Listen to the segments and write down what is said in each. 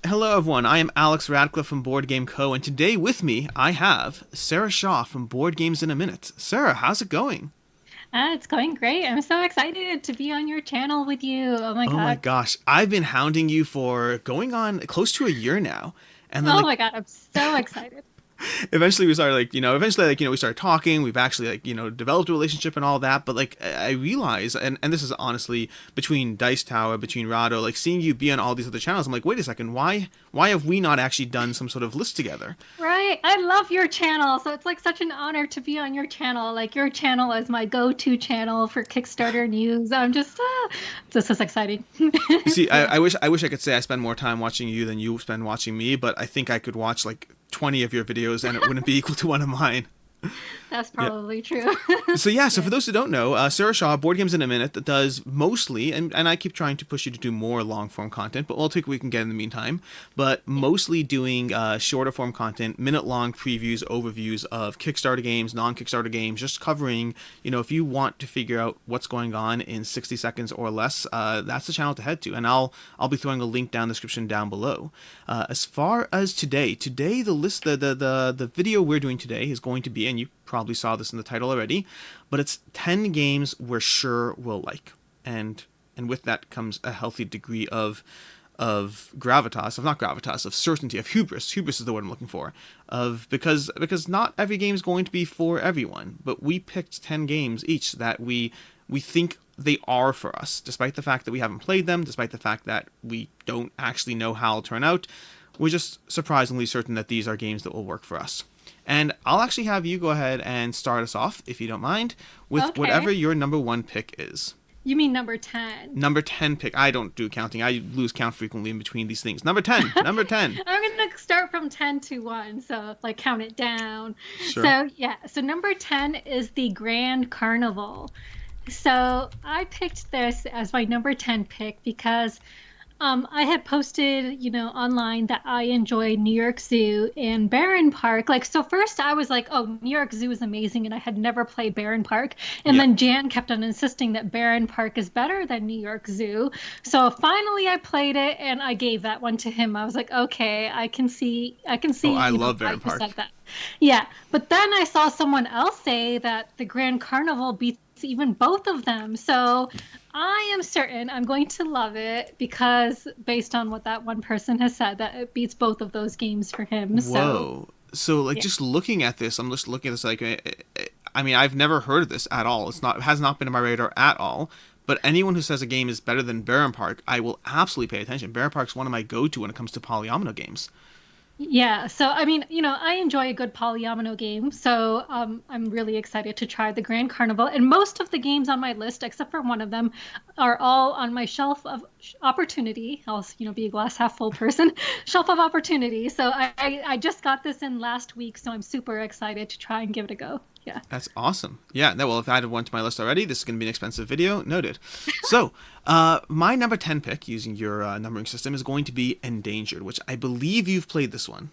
Hello, everyone. I am Alex Radcliffe from Board Game Co., and today with me I have Sarah Shaw from Board Games in a Minute. Sarah, how's it going? It's going great. I'm so excited to be on your channel with you. Oh my Oh my God. gosh, I've been hounding you for going on close to a year now, and then Oh my God. I'm so excited. eventually we started we started talking. We've actually developed a relationship and all that. But I realize, and this is honestly between Dice Tower, between Rado, like seeing you be on all these other channels, I'm like, wait a second, why have we not actually done some sort of list together? Right. I love your channel. So it's like such an honor to be on your channel. Like your channel is my go-to channel for Kickstarter news. This is exciting. You see, Yeah. I wish I could say I spend more time watching you than you spend watching me, but I think I could watch like 20 of your videos and it wouldn't be equal to one of mine. That's Yeah. probably true. So Yeah. for those who don't know, Sarah Shaw, Board Games in a Minute, that does mostly, and I keep trying to push you to do more long form content, but we'll take what we can get in the meantime. But Yeah. mostly doing shorter form content, minute long previews, overviews of Kickstarter games, non Kickstarter games, just covering, if you want to figure out what's going on in 60 seconds or less, that's the channel to head to. And I'll be throwing a link down the description down below. As far as today the list, the video we're doing today is going to be, and you probably saw this in the title already, but it's 10 games we're sure we'll like. And with that comes a healthy degree of certainty, of hubris. Hubris is the word I'm looking for. Of because not every game is going to be for everyone, but we picked 10 games each that we think they are for us, despite the fact that we haven't played them, despite the fact that we don't actually know how it'll turn out. We're just surprisingly certain that these are games that will work for us. And I'll actually have you go ahead and start us off, if you don't mind, with Okay. whatever your number one pick is. You mean number 10? Number 10 pick. I don't do counting. I lose count frequently in between these things. Number 10. Number 10. I'm gonna start from 10 to 1, so like count it down. Sure. So yeah, so number 10 is the Grand Carnival. So I picked this as my number 10 pick because I had posted, online that I enjoy New York Zoo and Barron Park. Like, so first I was like, oh, New York Zoo is amazing, and I had never played Barron Park. And Yeah. then Jan kept on insisting that Barron Park is better than New York Zoo. So finally I played it and I gave that one to him. I was like, okay, I can Oh, see, I love why Baron you said Park. that. Yeah. But then I saw someone else say that the Grand Carnival beats even both of them. So I am certain I'm going to love it because based on what that one person has said, that it beats both of those games for him. So Whoa. So, like, yeah. just looking at this, I'm just looking at this, like, I mean, I've never heard of this at all. It has not been on my radar at all. But anyone who says a game is better than Baron Park, I will absolutely pay attention. Baron Park's one of my go-to when it comes to polyomino games. Yeah, so I mean, I enjoy a good polyomino game, so I'm really excited to try the Grand Carnival. And most of the games on my list, except for one of them, are all on my shelf of opportunity. I'll, be a glass half full person, shelf of opportunity. So I just got this in last week, so I'm super excited to try and give it a go. Yeah. That's awesome. Yeah, no, well, if I added one to my list already, this is going to be an expensive video. Noted. So, my number 10 pick, using your numbering system, is going to be Endangered, which I believe you've played this one.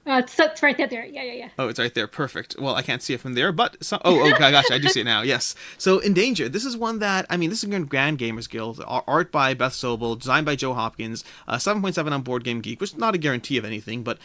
It's right there. Yeah, yeah, yeah. Oh, it's right there. Perfect. Well, I can't see it from there, but oh, gosh, I do see it now. Yes. So, Endangered. This is one that this is in Grand Gamers Guild. Art by Beth Sobel, designed by Joe Hopkins. 7.7 on Board Game Geek, which is not a guarantee of anything, but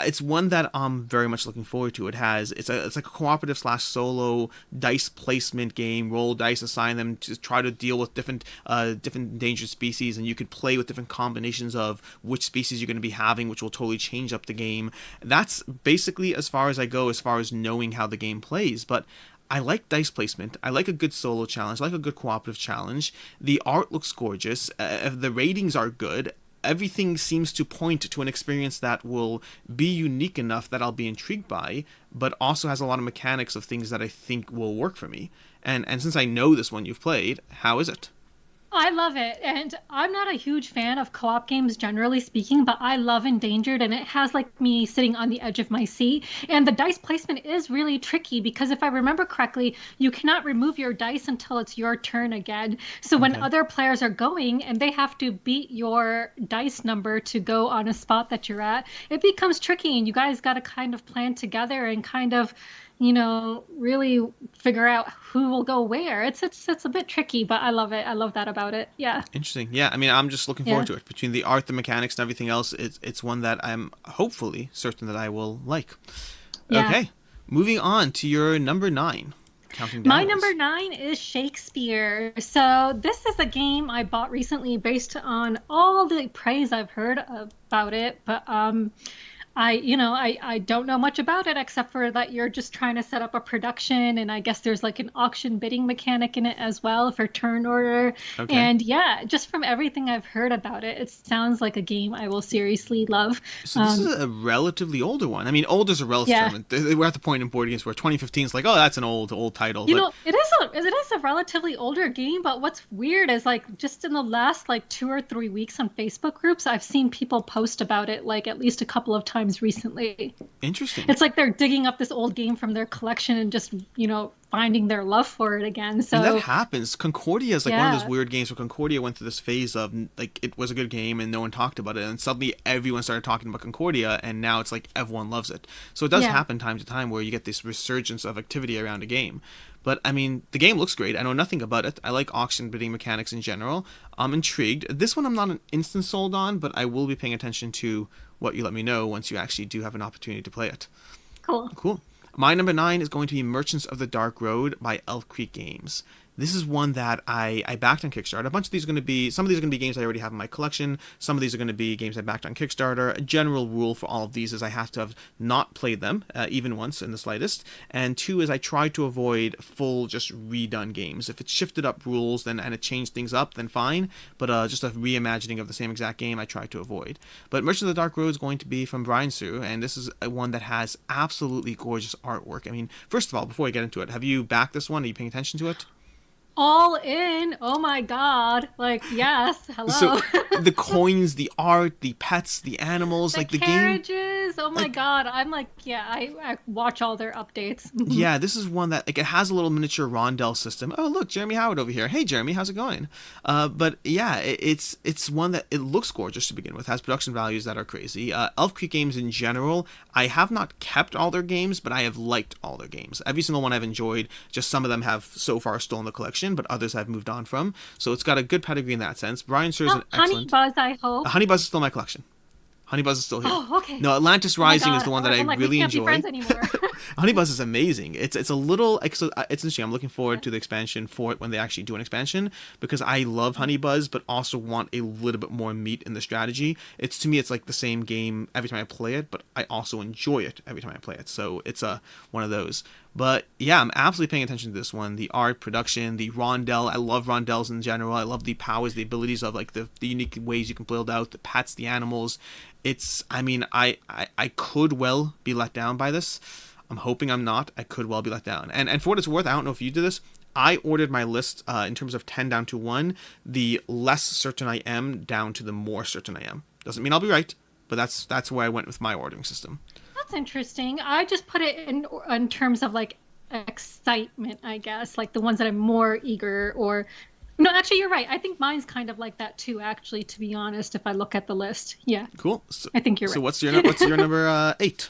it's one that I'm very much looking forward to. It's like a cooperative slash solo dice placement game. Roll dice, assign them to try to deal with different endangered species, and you could play with different combinations of which species you're going to be having, which will totally change up the game. That's basically as far as I go as far as knowing how the game plays, but I like dice placement. I like a good solo challenge. I like a good cooperative challenge. The art looks gorgeous. The ratings are good. Everything seems to point to an experience that will be unique enough that I'll be intrigued by, but also has a lot of mechanics of things that I think will work for me. And since I know this one you've played, how is it? I love it. And I'm not a huge fan of co-op games generally speaking, but I love Endangered and it has like me sitting on the edge of my seat. And the dice placement is really tricky because if I remember correctly, you cannot remove your dice until it's your turn again. So when Okay. other players are going and they have to beat your dice number to go on a spot that you're at, it becomes tricky and you guys got to kind of plan together and kind of really figure out who will go where. It's a bit tricky, but I love it. I love that about it. Yeah. Interesting. Yeah, I mean, I'm just looking Yeah. forward to it. Between the art, the mechanics, and everything else, it's one that I'm hopefully certain that I will like. Yeah. Okay, moving on to your number 9. Counting My downwards. number 9 is Shakespeare. So this is a game I bought recently based on all the praise I've heard about it, but I don't know much about it except for that you're just trying to set up a production, and I guess there's like an auction bidding mechanic in it as well for turn order. Okay. And yeah, just from everything I've heard about it, it sounds like a game I will seriously love. So this Um, is a relatively older one. I mean, old is a relative yeah. term. We're at the point in board games where 2015 is like, oh, that's an old title. But It is a relatively older game, but what's weird is like just in the last like 2 or 3 weeks on Facebook groups, I've seen people post about it like at least a couple of times recently. interesting. It's like they're digging up this old game from their collection and just, finding their love for it again. I mean, that So, happens. Concordia is like one of those yeah. weird games where Concordia went through this phase of like it was a good game and no one talked about it, and suddenly everyone started talking about Concordia, and now it's like everyone loves it. So it does Yeah. happen time to time where you get this resurgence of activity around a game. But I mean, the game looks great. I know nothing about it. I like auction bidding mechanics in general. I'm intrigued. This one I'm not an instant sold on, but I will be paying attention to what you let me know once you actually do have an opportunity to play it. Cool. Cool. My number 9 is going to be Merchants of the Dark Road by Elf Creek Games. This is one that I backed on Kickstarter. A bunch of these are going to be, some of these are going to be games I already have in my collection. Some of these are going to be games I backed on Kickstarter. A general rule for all of these is I have to have not played them, even once in the slightest. And 2 is I try to avoid full, just redone games. If it's shifted up rules and it changed things up, then fine. But just a reimagining of the same exact game, I try to avoid. But Merchants of the Dark Road is going to be from Brian Sue, and this is one that has absolutely gorgeous artwork. I mean, first of all, before I get into it, have you backed this one? Are you paying attention to it? All in. Oh my God. Like, yes. So Hello. the coins, the art, the pets, the animals, The like the game, carriages. Oh my like God. I'm like, yeah, I watch all their updates. Mhm. yeah, this is one that like it has a little miniature rondel system. Oh look, Jeremy Howard over here. Hey Jeremy, how's it going? But yeah, it's one that it looks gorgeous to begin with. Has production values that are crazy. Elf Creek Games in general, I have not kept all their games, but I have liked all their games. Every single one I've enjoyed. Just some of them have so far stolen the collection, but others I've moved on from. So it's got a good pedigree in that sense. Brian Sir is Oh, an Honey excellent. Buzz, I hope. Honey Buzz is still in my collection. Honey Buzz is still here. Oh, okay. No, Atlantis Oh my Rising is God. the one that I I'm like, we really can't be enjoy. friends anymore. Honey Buzz is amazing. It's a little it's interesting. I'm looking forward to the expansion for it when they actually do an expansion because I love Honey Buzz, but also want a little bit more meat in the strategy. It's to me, it's like the same game every time I play it, but I also enjoy it every time I play it. So it's a one of those. But yeah, I'm absolutely paying attention to this one. The art, production, the rondel. I love rondels in general. I love the powers, the abilities of like the unique ways you can build out the pets, the animals. It's, I mean, I could well be let down by this. I'm hoping I'm not. I could well be let down. And for what it's worth, I don't know if you did this. I ordered my list in terms of 10 down to 1. The less certain I am down to the more certain I am. Doesn't mean I'll be right, but that's where I went with my ordering system. That's interesting. I just put it in terms of like excitement, I guess, like the ones that I'm more eager or no, actually you're right. I think mine's kind of like that too, actually, to be honest, if I look at the list. Yeah, Cool. So, I think you're so right. what's your number 8?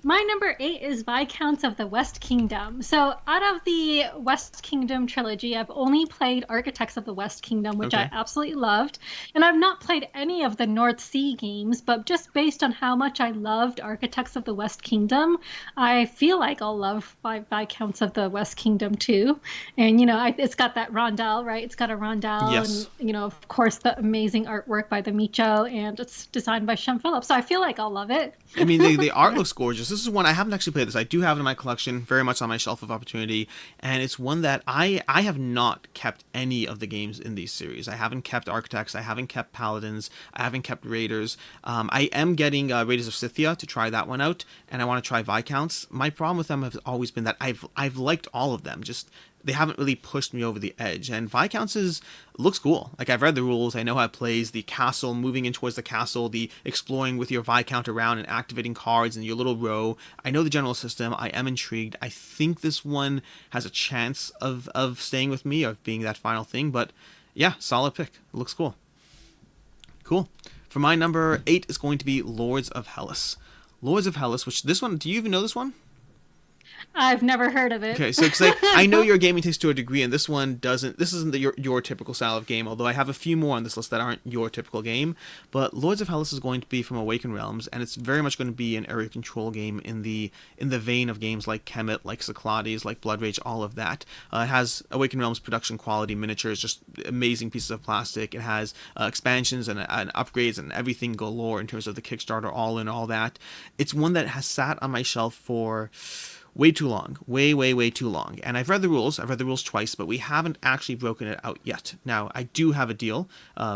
My number 8 is Viscounts of the West Kingdom. So, out of the West Kingdom trilogy, I've only played Architects of the West Kingdom, which I Okay. absolutely loved. And I've not played any of the North Sea games, but just based on how much I loved Architects of the West Kingdom, I feel like I'll love Viscounts of the West Kingdom too. And, it's got that rondel, right? It's got a rondel and, Yes. of course, the amazing artwork by the Micho, and it's designed by Shem Phillips. So I feel like I'll love it. I mean, the art Yeah. looks gorgeous. This is one I haven't actually played. This I do have it in my collection, very much on my shelf of opportunity, and it's one that I have not kept any of the games in these series. I haven't kept Architects. I haven't kept Paladins. I haven't kept Raiders. I am getting Raiders of Scythia to try that one out, and I want to try Viscounts. My problem with them has always been that I've liked all of them. Just they haven't really pushed me over the edge. And Viscounts looks cool. Like I've read the rules, I know how it plays. The castle, moving in towards the castle, the exploring with your Viscount around and activating cards in your little row. I know the general system. I am intrigued. I think this one has a chance of staying with me, of being that final thing. But yeah, solid pick. It looks cool. Cool. For my number 8 is going to be Lords of Hellas. Lords of Hellas, which this one, do you even know this one? I've never heard of it. Okay, so because I know your gaming taste to a degree, and this one doesn't. This isn't your typical style of game. Although I have a few more on this list that aren't your typical game. But Lords of Hellas is going to be from Awakened Realms, and it's very much going to be an area control game in the vein of games like Kemet, like Cyclades, like Blood Rage, all of that. It has Awakened Realms production quality miniatures, just amazing pieces of plastic. It has expansions and upgrades and everything galore in terms of the Kickstarter, all in all that. It's one that has sat on my shelf for way too long, way too long. And I've read the rules. I've read the rules twice, but we haven't actually broken it out yet. Now, I do have a deal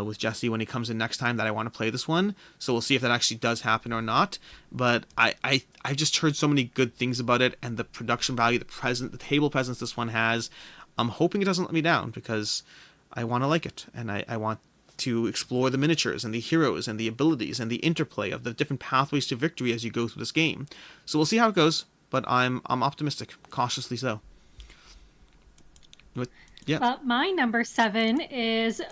with Jesse when he comes in next time that I want to play this one. So we'll see if that actually does happen or not. But I've just heard so many good things about it, and the production value, the table presence this one has. I'm hoping it doesn't let me down, because I want to like it, and I want to explore the miniatures and the heroes and the abilities and the interplay of the different pathways to victory as you go through this game. So we'll see how it goes. But I'm optimistic, cautiously so. But, yeah. Well, my number 7 is,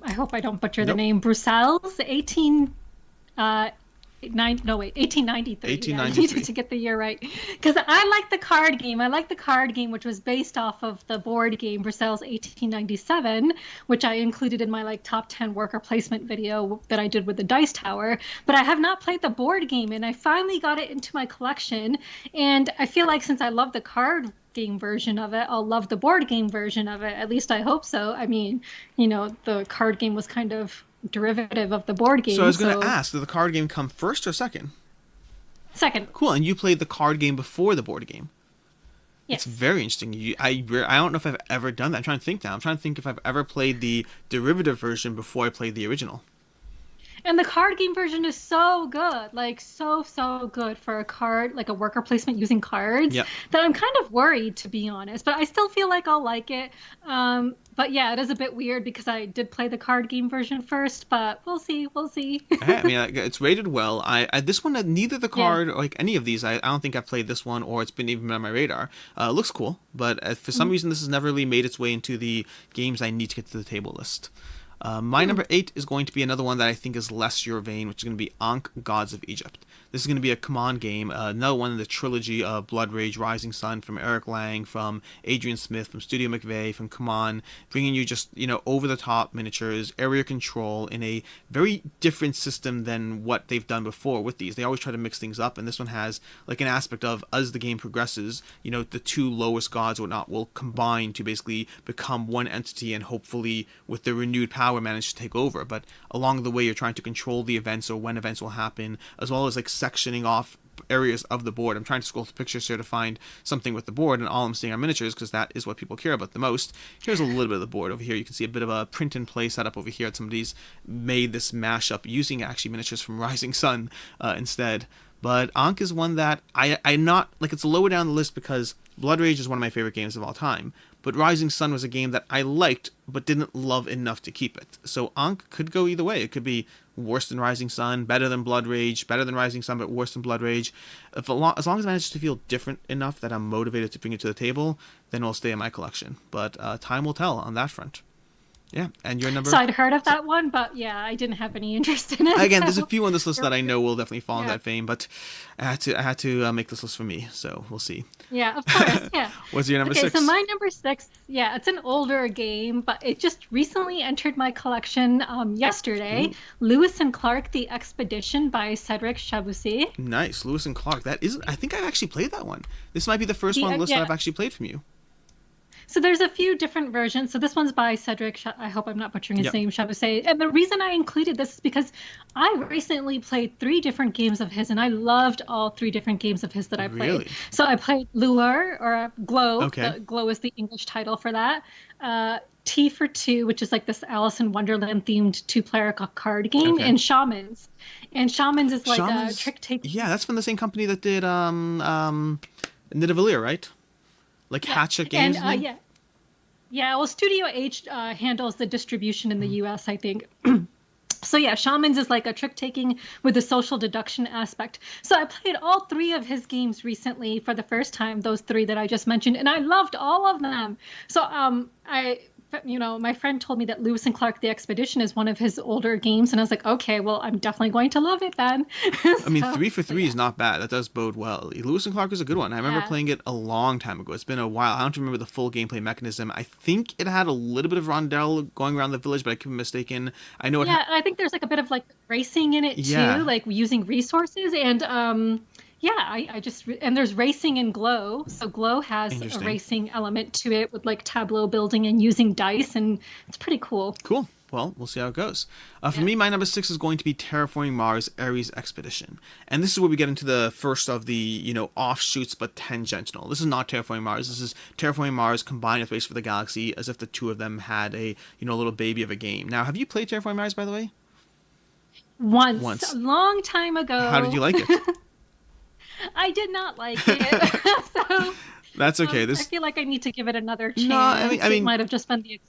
I hope I don't butcher the Nope. name, Bruxelles, 1893. 1893. Yeah, I needed to get the year right. Because I like the card game. I like the card game, which was based off of the board game Bruxelles 1897, which I included in my top 10 worker placement video that I did with the Dice Tower. But I have not played the board game, and I finally got it into my collection. And I feel like since I love the card game version of it, I'll love the board game version of it. At least I hope so. I mean, the card game was kind of derivative of the board game. So I was going to ask, did the card game come first or second? Second. Cool, and you played the card game before the board game. Yes. It's very interesting. I don't know if I've ever done that. I'm trying to think now. I'm trying to think if I've ever played the derivative version before I played the original. And the card game version is so good, so good for a card, a worker placement using cards, Yep. that I'm kind of worried, to be honest. But I still feel like I'll like it. But yeah, it is a bit weird because I did play the card game version first, but we'll see. I mean, it's rated well. This one, neither the card or any of these, I don't think I've played this one, or it's been even on my radar. It looks cool, but for some reason this has never really made its way into the games I need to get to the table list. My number 8 is going to be another one that I think is less your vein, which is going to be Ankh, Gods of Egypt. This is going to be a command game, another one in the trilogy of Blood Rage, Rising Sun, from Eric Lang, from Adrian Smith, from Studio McVeigh, from Command, bringing you just, over-the-top miniatures, area control in a very different system than what they've done before with these. They always try to mix things up, and this one has, an aspect of, as the game progresses, the two lowest gods or whatnot will combine to basically become one entity, and hopefully, with the renewed power, manage to take over. But along the way, you're trying to control the events or when events will happen, as well as, sectioning off areas of the board. I'm trying to scroll through pictures here to find something with the board, and all I'm seeing are miniatures because that is what people care about the most. Here's a little bit of the board over here. You can see a bit of a print and play setup over here. Somebody's made this mashup using actually miniatures from Rising Sun instead. But Ankh is one that I'm not, it's lower down the list because Blood Rage is one of my favorite games of all time. But Rising Sun was a game that I liked but didn't love enough to keep it. So Ankh could go either way. It could be worse than Rising Sun, better than Blood Rage, better than Rising Sun, but worse than Blood Rage. As long as I manage to feel different enough that I'm motivated to bring it to the table, then it'll stay in my collection. But time will tell on that front. Yeah, and your number... So I'd heard of that one, but yeah, I didn't have any interest in it. Again, there's a few on this list that I know will definitely fall in Yeah. that vein, but I had to make this list for me, so we'll see. Yeah, of course, yeah. What's your number 6? So my number 6, yeah, it's an older game, but it just recently entered my collection yesterday. Lewis and Clark: The Expedition by Cedric Chaboussi. Nice, Lewis and Clark. I think I've actually played that one. This might be the first one on the list that I've actually played from you. So there's a few different versions. So this one's by Cedric, I hope I'm not butchering his name, Chaboussi. And the reason I included this is because I recently played 3 different games of his, and I loved all 3 different games of his that I played. Really? So I played Lure, or Glow. Okay. Glow is the English title for that. T for Two, which is this Alice in Wonderland themed 2-player card game, Okay. and Shamans. And Shamans is a trick-taking. Yeah, that's from the same company that did Nidavellir, right? Hatchet Games. And yeah. Well, Studio H handles the distribution in the U.S., I think. So yeah, Shamans is a trick-taking with a social deduction aspect. So I played all 3 of his games recently for the first time, those 3 that I just mentioned, and I loved all of them. So my friend told me that Lewis and Clark: The Expedition is one of his older games, and I was like, okay, well, I'm definitely going to love it then. I mean, So, three for so three yeah, is not bad. That does bode well. Lewis and Clark is a good one. I remember yeah, playing it a long time ago. It's been a while. I don't remember the full gameplay mechanism. I think it had a little bit of rondel going around the village, but I could be mistaken. I know it. yeah. I think there's like a bit of like racing in it too, Yeah, like using resources, and yeah, and there's racing in Glow. So Glow has a interesting. racing element to it with like tableau building and using dice, and it's pretty cool. Cool. Well, we'll see how it goes. For Yeah. me, my number six is going to be Terraforming Mars Ares Expedition. And this is where we get into the first of the, offshoots but tangential. This is not Terraforming Mars. This is Terraforming Mars combined with Race for the Galaxy as if the two of them had a, little baby of a game. Now, have you played Terraforming Mars, by the way? Once, a Once. long time How did ago, you like it? I did not like it. So That's okay. I This feel like I need to give it another No, I chance. It mean, might have just been the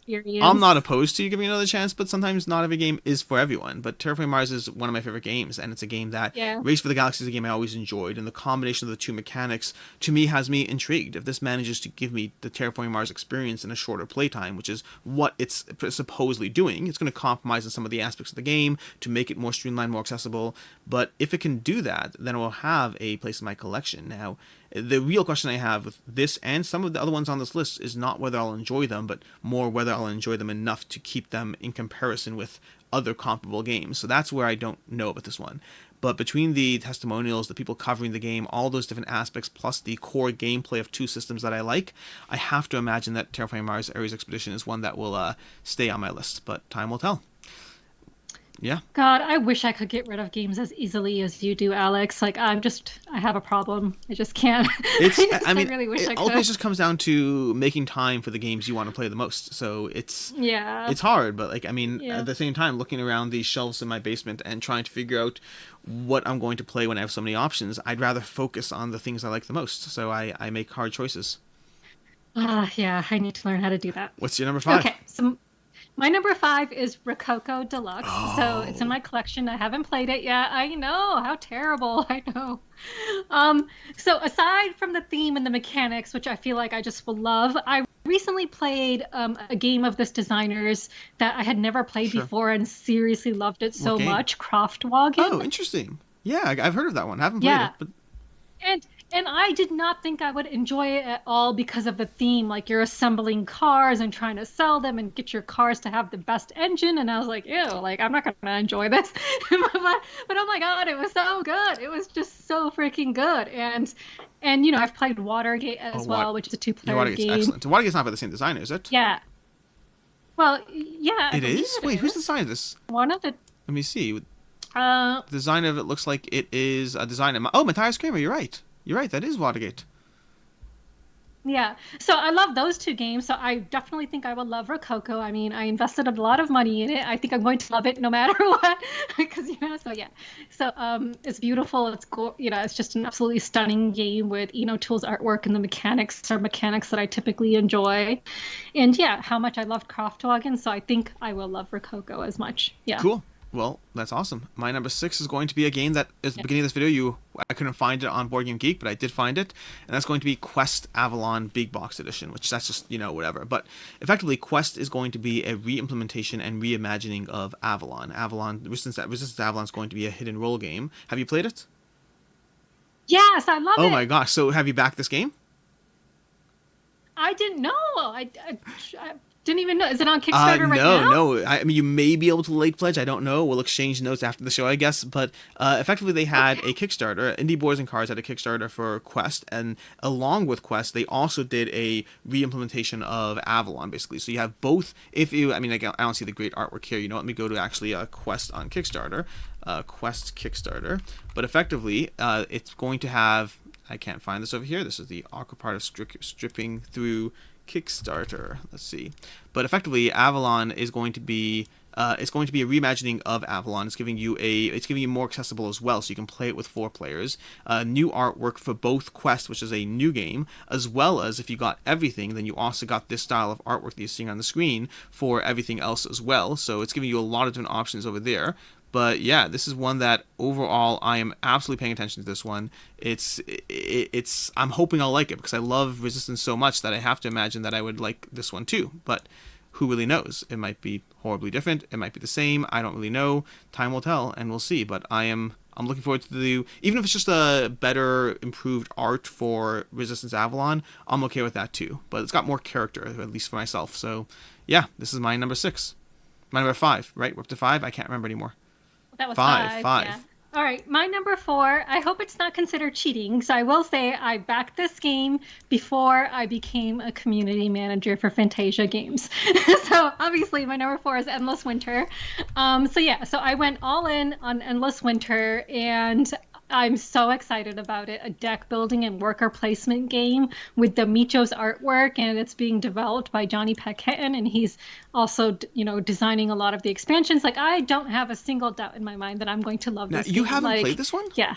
I'm not experience. opposed to you giving it another chance, but sometimes not every game is for everyone. But Terraforming Mars is one of my favorite games, and it's a game that Yeah. Race for the Galaxy is a game I always enjoyed, and the combination of the two mechanics to me has me intrigued. If this manages to give me the Terraforming Mars experience in a shorter playtime, which is what it's supposedly doing, it's going to compromise on some of the aspects of the game to make it more streamlined, more accessible. But if it can do that, then it will have a place in my collection. Now, the real question I have with this and some of the other ones on this list is not whether I'll enjoy them, but more whether I'll enjoy them enough to keep them in comparison with other comparable games. So that's where I don't know about this one. But between the testimonials, the people covering the game, all those different aspects, plus the core gameplay of two systems that I like, I have to imagine that Terraforming Mars Ares Expedition is one that will stay on my list. But time will tell. Yeah. God, I wish I could get rid of games as easily as you do, Alex. Like I have a problem. I just can't. It's, I I mean, really wish it I ultimately could. just comes down to making time for the games you want to play the most. So Yeah. it's hard, but like, I mean, Yeah. at the same time, looking around these shelves in my basement and trying to figure out what I'm going to play when I have so many options, I'd rather focus on the things I like the most. So I make hard choices. Yeah, I need to learn how to do that. What's your number five? Okay, so my number five is Rococo Deluxe. So it's in Oh, my collection. I haven't played it yet. I know, how terrible. I know. Um, so aside from the theme and the mechanics, which I feel like I just will love, I recently played a game of this designer's that I had never played sure. before and seriously loved it What so game? much, Kraftwagen. Oh, interesting. Yeah, I've heard of that one. I haven't played it, Yeah. but And and I did not think I would enjoy it at all because of the theme. Like you're assembling cars and trying to sell them and get your cars to have the best engine. And I was like, ew, like I'm not gonna enjoy this. But oh my God, it was so good. It was just so freaking good. And I've played Watergate oh, as what? well, which is a Yeah, two-player Watergate's game. excellent. Watergate's not by the same designer, is it? Yeah. Well, yeah, I It believe is. it Wait, who's is. designed this? One of the Let me see. The uh design of it looks like it is a design of. Oh, Matthias Kramer. You're right. You're right. That is Watergate. Yeah. So I love those two games. So I definitely think I will love Rococo. I mean, I invested a lot of money in it. I think I'm going to love it no matter what. Because, so yeah. So it's beautiful. It's just an absolutely stunning game with, Tools artwork, and the mechanics are mechanics that I typically enjoy. And yeah, how much I loved Kraftwagen. So I think I will love Rococo as much. Yeah. Cool. Well, that's awesome. My number six is going to be a game that at the beginning of this video I couldn't find it on Board Game Geek, but I did find it, and that's going to be Quest Avalon Big Box Edition, which that's just whatever. But effectively, Quest is going to be a re-implementation and reimagining of Avalon. Resistance Avalon is going to be a hidden role game. Have you played it? Yes, I love Oh my it. gosh! So have you backed this game? I didn't know. I didn't even know. Is it on Kickstarter right No, now? no. I mean, you may be able to late pledge. I don't know. We'll exchange notes after the show, I guess. But effectively, they had Okay. a Kickstarter. Indie Boards and Cards had a Kickstarter for Quest, and along with Quest, they also did a re-implementation of Avalon, basically. So you have both. I mean, I don't see the great artwork here. Let me go to actually Quest on Kickstarter, Quest Kickstarter. But effectively, it's going to have. I can't find this over here. This is the awkward part of stripping through Kickstarter. Let's see. But effectively, Avalon is going to be it's going to be a reimagining of Avalon. It's giving you more accessible as well, so you can play it with 4 players. New artwork for both Quest, which is a new game, as well as if you got everything, then you also got this style of artwork that you're seeing on the screen for everything else as well. So it's giving you a lot of different options over there. But yeah, this is one that overall I am absolutely paying attention to this one. I'm hoping I'll like it because I love Resistance so much that I have to imagine that I would like this one too. But who really knows? It might be horribly different. It might be the same. I don't really know. Time will tell, and we'll see. But I'm looking forward to even if it's just a better, improved art for Resistance Avalon, I'm okay with that too. But it's got more character, at least for myself. So, yeah, this is my number 6. My number 5, right? We're up to 5? I can't remember anymore. That was 5. yeah. All right, my number 4, I hope it's not considered cheating. So I will say I backed this game before I became a community manager for Fantasia Games. So obviously my number 4 is Endless Winter. So I went all in on Endless Winter, and I'm so excited about it. A deck building and worker placement game with the Micho's artwork, and it's being developed by Johnny Paquette, and he's also, designing a lot of the expansions. Like, I don't have a single doubt in my mind that I'm going to love this game. You haven't played this one? Yeah.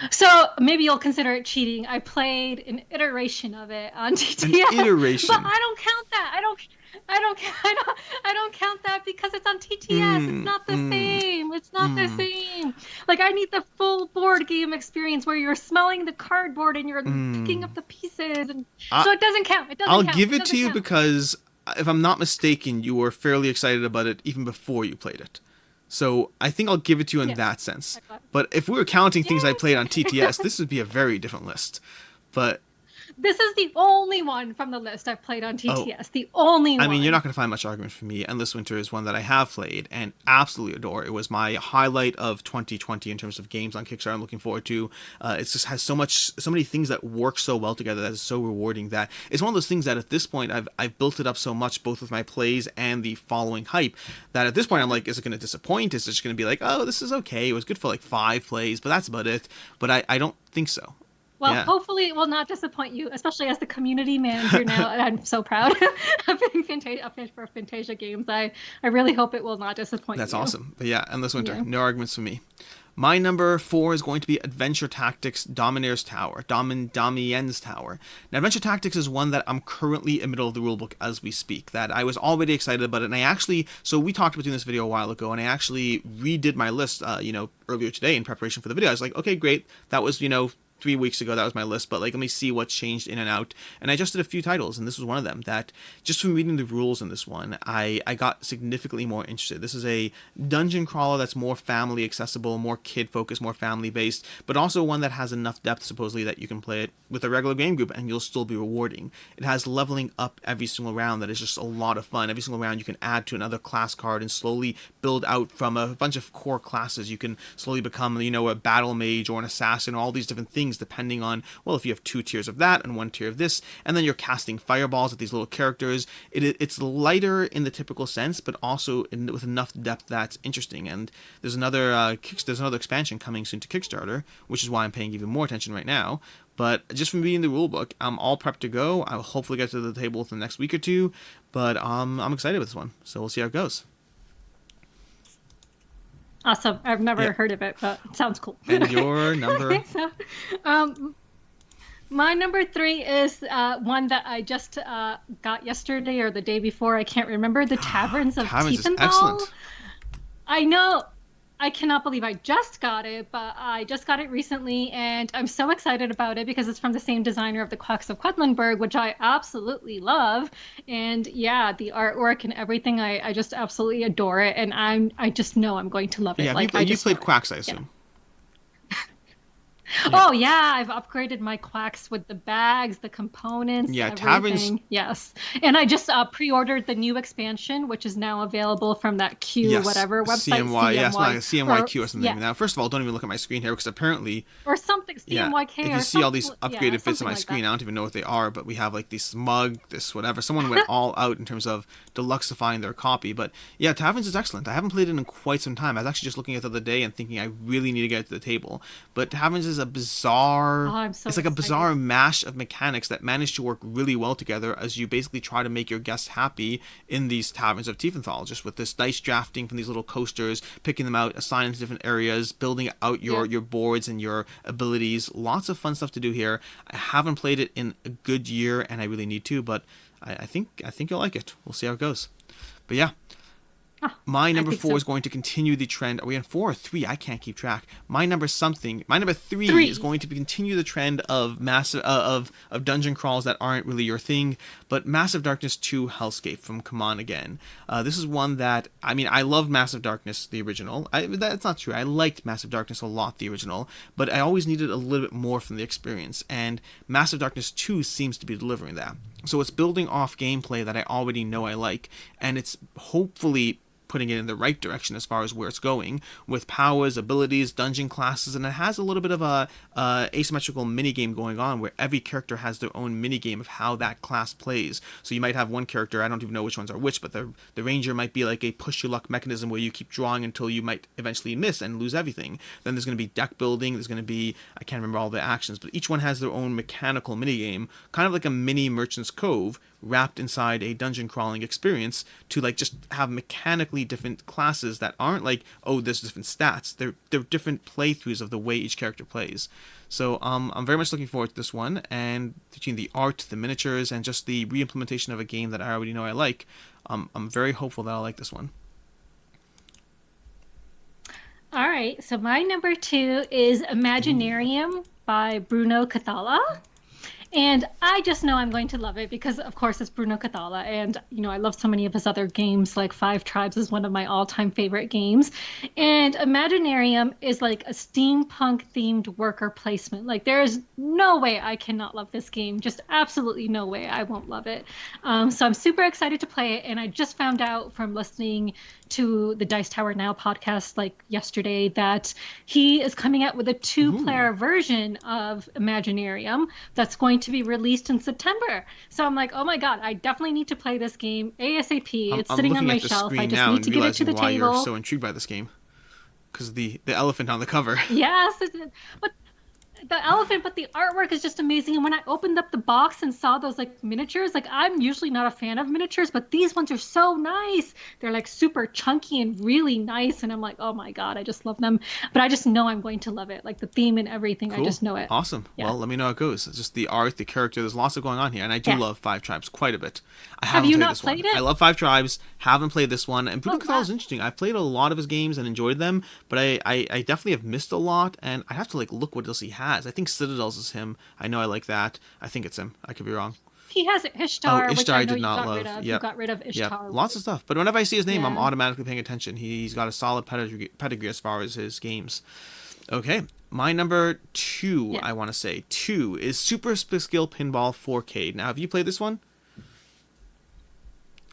So maybe you'll consider it cheating. I played an iteration of it on TTS. An iteration. But I don't count that. I don't count that because it's on TTS. It's not the same. It's not the same. Like, I need the full board game experience where you're smelling the cardboard and you're picking up the pieces, and so it doesn't count. I'll give it to you because, if I'm not mistaken, you were fairly excited about it even before you played it. So I think I'll give it to you in that sense. But if we were counting things I played on TTS, this would be a very different list. But this is the only one from the list I've played on TTS. The only one. I mean, you're not going to find much argument for me. Endless Winter is one that I have played and absolutely adore. It was my highlight of 2020 in terms of games on Kickstarter I'm looking forward to. It just has so many things that work so well together that is so rewarding that it's one of those things that at this point I've built it up so much, both with my plays and the following hype, that at this point I'm like, is it going to disappoint? Is it just going to be like, oh, this is okay. It was good for like 5 plays, but that's about it. But I don't think so. Well, hopefully it will not disappoint you, especially as the community manager now. And I'm so proud of being for Fantasia Games. I really hope it will not disappoint you. That's awesome. But yeah, Endless Winter. No arguments for me. My number 4 is going to be Adventure Tactics Domianne's Tower. Domianne's Tower. Now, Adventure Tactics is one that I'm currently in the middle of the rulebook as we speak. That I was already excited about it, and so we talked about doing this video a while ago, and I actually redid my list, earlier today in preparation for the video. I was like, okay, great. That was, 3 weeks ago, that was my list, but like, let me see what's changed in and out. And I just did a few titles, and this was one of them that, just from reading the rules in this one, I got significantly more interested. This is a dungeon crawler that's more family accessible, more kid focused, more family based, but also one that has enough depth supposedly that you can play it with a regular game group and you'll still be rewarding. It has leveling up every single round that is just a lot of fun. Every single round you can add to another class card and slowly build out from a bunch of core classes. You can slowly become, a battle mage or an assassin, or all these different things depending on, well, if you have 2 tiers of that and 1 tier of this, and then you're casting fireballs at these little characters. It's lighter in the typical sense, but also with enough depth that's interesting. And there's another expansion coming soon to Kickstarter, which is why I'm paying even more attention right now. But just from reading the rulebook, I'm all prepped to go. I'll hopefully get to the table within the next week or 2, but I'm excited with this one, so we'll see how it goes. Awesome. I've never heard of it, but it sounds cool. And your number? My number 3 is one that I just got yesterday or the day before. I can't remember. The Taverns of Taverns Tiefenthal. Is excellent. I know. I cannot believe I just got it, but I just got it recently, and I'm so excited about it because it's from the same designer of the Quacks of Quedlinburg, which I absolutely love. And yeah, the artwork and everything, I just absolutely adore it, and I just know I'm going to love it. Yeah, you played Quacks, I assume. Yeah. Oh yeah, I've upgraded my Quacks with the bags, the components, Taverns. Yes, and I just pre-ordered the new expansion, which is now available from that whatever website. CMY, it's like a CMYQ or something. Now, first of all, don't even look at my screen here because apparently or something CMYK. If you see all these upgraded bits on my screen, I don't even know what they are, but we have like this mug, this whatever. Someone went all out in terms of deluxifying their copy. But yeah, Taverns is excellent. I haven't played it in quite some time. I was actually just looking at it the other day and thinking I really need to get it to the table. But Taverns is a bizarre it's like a bizarre mash of mechanics that manage to work really well together as you basically try to make your guests happy in these Taverns of Tiefenthal, just with this dice drafting from these little coasters, picking them out, assigning to different areas, building out your boards and your abilities. Lots of fun stuff to do here. I haven't played it in a good year and I really need to, but I think you'll like it. We'll see how it goes. But yeah. My I number think 4 so. is going to continue the trend. Are we on 4 or 3? I can't keep track. My number something. My number 3 is 3. going to continue the trend of massive of dungeon crawls that aren't really your thing, but Massive Darkness 2 Hellscape from Come On Again. This is one that I love Massive Darkness the original. That's not true. I liked Massive Darkness a lot the original, but I always needed a little bit more from the experience, and Massive Darkness 2 seems to be delivering that. So it's building off gameplay that I already know I like, and it's hopefully putting it in the right direction as far as where it's going with powers, abilities, dungeon classes, and it has a little bit of a asymmetrical minigame going on where every character has their own minigame of how that class plays. So you might have one character, I don't even know which ones are which, but the ranger might be like a push your luck mechanism where you keep drawing until you might eventually miss and lose everything. Then there's going to be deck building, there's going to be, I can't remember all the actions, but each one has their own mechanical minigame, kind of like a mini Merchant's Cove wrapped inside a dungeon crawling experience to like just have mechanically different classes that aren't like, oh, there's different stats. They're different playthroughs of the way each character plays. So I'm very much looking forward to this one, and between the art, the miniatures, and just the re-implementation of a game that I already know I like, I'm very hopeful that I'll like this one. All right, so my number 2 is Ooh. Imaginarium by Bruno Cathala. And I just know I'm going to love it because, of course, it's Bruno Cathala. And, I love so many of his other games, like Five Tribes is one of my all-time favorite games. And Imaginarium is like a steampunk-themed worker placement. Like, there is no way I cannot love this game. Just absolutely no way I won't love it. So I'm super excited to play it. And I just found out from listening to the Dice Tower Now podcast like yesterday that he is coming out with a 2-player Ooh. version of Imaginarium that's going to be released in September. So I'm like, oh my God, I definitely need to play this game ASAP. It's I'm sitting on looking my at the shelf. I screen just now need and to get it to realizing the why you're table. so intrigued by this game. Because the elephant on the cover. Yes, but the elephant, but the artwork is just amazing. And when I opened up the box and saw those like miniatures, like I'm usually not a fan of miniatures, but these ones are so nice. They're like super chunky and really nice. And I'm like, oh my God, I just love them. But I just know I'm going to love it. Like the theme and everything. I Cool. just know it. Awesome. Yeah. Well, let me know how it goes. It's just the art, the character, there's lots of going on here. And I do Yeah. love Five Tribes quite a bit. I Have haven't you played not this one. played I it? love Five Tribes, haven't played this one. And Bruno Oh, Cathala wow. is interesting. I've played a lot of his games and enjoyed them, but I definitely have missed a lot. And I have to like look what else he has. I think Citadels is him. I know I like that. I think it's him. I could be wrong. He has Oh, Ishtar, which Ishtar I I know did you not got rid love. of. You Yep. got rid of Yep. Ishtar. Lots of stuff. But whenever I see his name, I'm Yeah. automatically paying attention. He's got a solid pedigree as far as his games. Okay, my number 2, Yeah. I want to say 2 is Super Skill Pinball 4K. Now, have you played this one?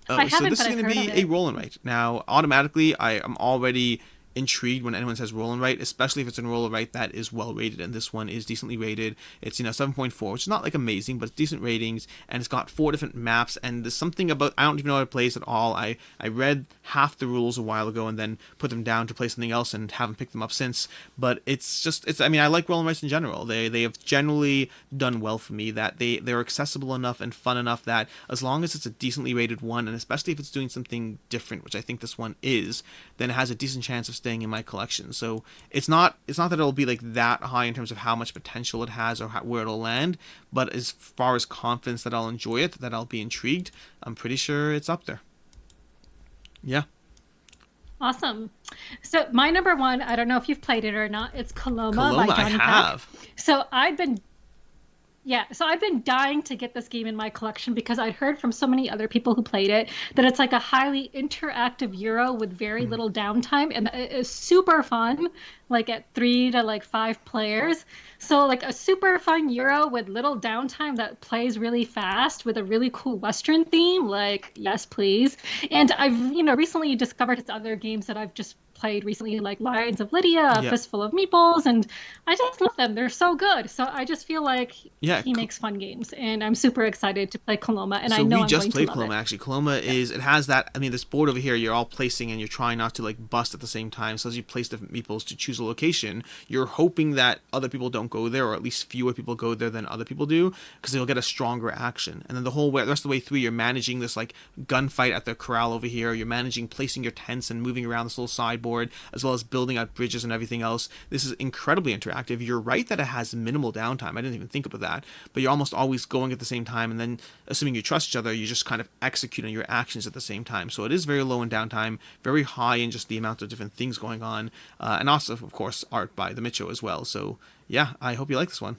I Oh, so haven't, this but is I've going to heard of be a it. roll and write. Now, automatically, I am already intrigued when anyone says roll and write, especially if it's a roll and write that is well rated, and this one is decently rated. It's 7.4, which is not like amazing, but it's decent ratings, and it's got 4 different maps, and there's something about, I don't even know how it plays at all. I read half the rules a while ago and then put them down to play something else and haven't picked them up since. But I like roll and writes in general. They have generally done well for me, that they're accessible enough and fun enough that as long as it's a decently rated one, and especially if it's doing something different, which I think this one is, then it has a decent chance of staying in my collection. So it's not that it'll be like that high in terms of how much potential it has or where it'll land, but as far as confidence that I'll enjoy it, that I'll be intrigued, I'm pretty sure it's up there. Yeah. Awesome. So my number 1, I don't know if you've played it or not. It's Coloma by Coloma, I Johnny Pack. have. So I've been dying to get this game in my collection because I'd heard from so many other people who played it that it's like a highly interactive Euro with very little downtime, and it is super fun, like at 3 to like 5 players. So like a super fun Euro with little downtime that plays really fast with a really cool Western theme, like yes, please. And I've, recently discovered its other games that I've just played recently, like Lions of Lydia, A Yep. Fistful of Meeples, and I just love them. They're so good. So I just feel like Yeah. he makes fun games, and I'm super excited to play Coloma, and I So know we I'm just going to played love Coloma it. actually. Coloma is, it has that, this board over here, you're all placing and you're trying not to like bust at the same time. So as you place different meeples to choose a location, you're hoping that other people don't go there, or at least fewer people go there than other people do, because you'll get a stronger action. And then the rest of the way through, you're managing this like gunfight at the corral over here. You're managing placing your tents and moving around this little sideboard board, as well as building out bridges and everything else. This is incredibly interactive. You're right that it has minimal downtime. I didn't even think about that, but you're almost always going at the same time, and then assuming you trust each other, you just kind of execute on your actions at the same time. So it is very low in downtime, very high in just the amount of different things going on, and also, of course, art by the Micho as well. So yeah, I hope you like this one.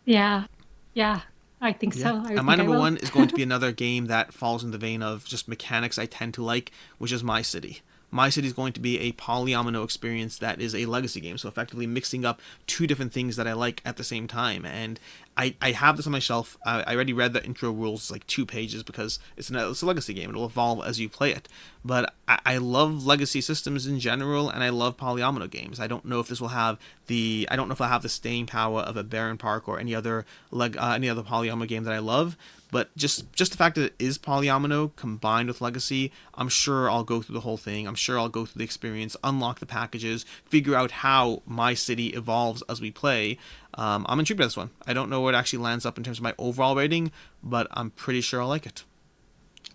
Yeah. Yeah. I think Yeah. so. I And think my I number will. one is going to be another game that falls in the vein of just mechanics I tend to like, which is My City. My City is going to be a polyomino experience that is a legacy game, so effectively mixing up two different things that I like at the same time. And I have this on my shelf. I already read the intro rules, like 2 pages, because it's a legacy game. It'll evolve as you play it. But I love legacy systems in general, and I love polyomino games. I don't know if this will have I don't know if I'll have the staying power of a Baron Park or any other polyomino game that I love. But just the fact that it is polyomino combined with legacy, I'm sure I'll go through the whole thing. I'm sure I'll go through the experience, unlock the packages, figure out how My City evolves as we play. I'm intrigued by this one. I don't know where it actually lands up in terms of my overall rating, but I'm pretty sure I'll like it.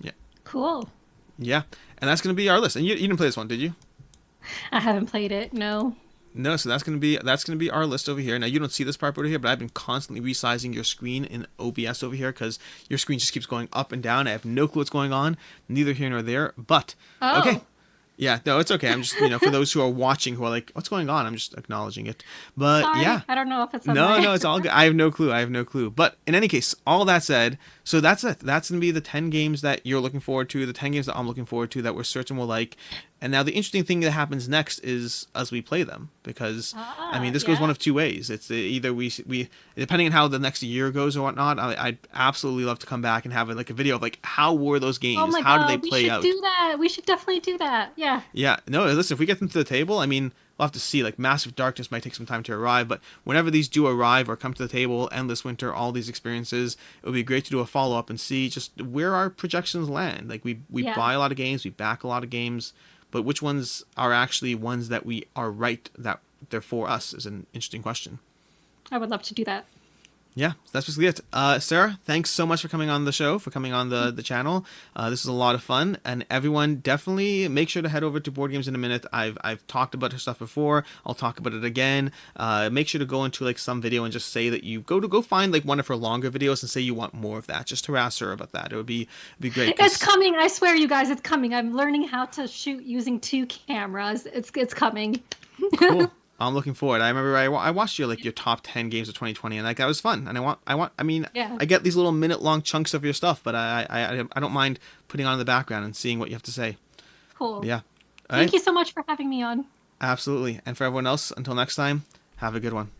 Yeah. Cool. Yeah. And that's going to be our list. And you didn't play this one, did you? I haven't played it. No. No, so that's gonna be our list over here. Now you don't see this part over here, but I've been constantly resizing your screen in OBS over here because your screen just keeps going up and down. I have no clue what's going on, neither here nor there. But Oh. okay, yeah, no, it's okay. I'm just for those who are watching who are like, what's going on? I'm just acknowledging it. But Sorry. yeah, I don't know if it's on no, my... no, it's all good. I have no clue. I have no clue. But in any case, all that said, so that's it. That's going to be the 10 games that you're looking forward to, the 10 games that I'm looking forward to that we're certain we'll like. And now the interesting thing that happens next is as we play them, because I mean, this goes one of two ways. It's either we depending on how the next year goes or whatnot. I'd absolutely love to come back and have like a video of like how were those games? Oh my How God, did they play out? We should do that. We should definitely do that. Yeah. Yeah, no, listen, if we get them to the table, I mean, we'll have to see. Like, Massive Darkness might take some time to arrive, but whenever these do arrive or come to the table, Endless Winter, all these experiences, it would be great to do a follow-up and see just where our projections land. Like, we buy a lot of games, we back a lot of games, but which ones are actually ones that we are right that they're for us is an interesting question. I would love to do that. Yeah, that's basically it. Sarah, thanks so much for coming on the show, for coming on the channel. This is a lot of fun, and everyone definitely make sure to head over to Board Games in a Minute. I've talked about her stuff before. I'll talk about it again. Make sure to go into like some video and just say that you go find like one of her longer videos and say you want more of that. Just harass her about that. It would be great. It's coming. I swear, you guys, it's coming. I'm learning how to shoot using 2 cameras. It's coming. Cool. I'm looking forward. I remember I watched your top 10 games of 2020, and like that was fun. And I mean, Yeah. I get these little minute-long chunks of your stuff, but I don't mind putting on in the background and seeing what you have to say. Cool. Yeah. Thank you so much for having me on. Absolutely. And for everyone else, until next time, have a good one.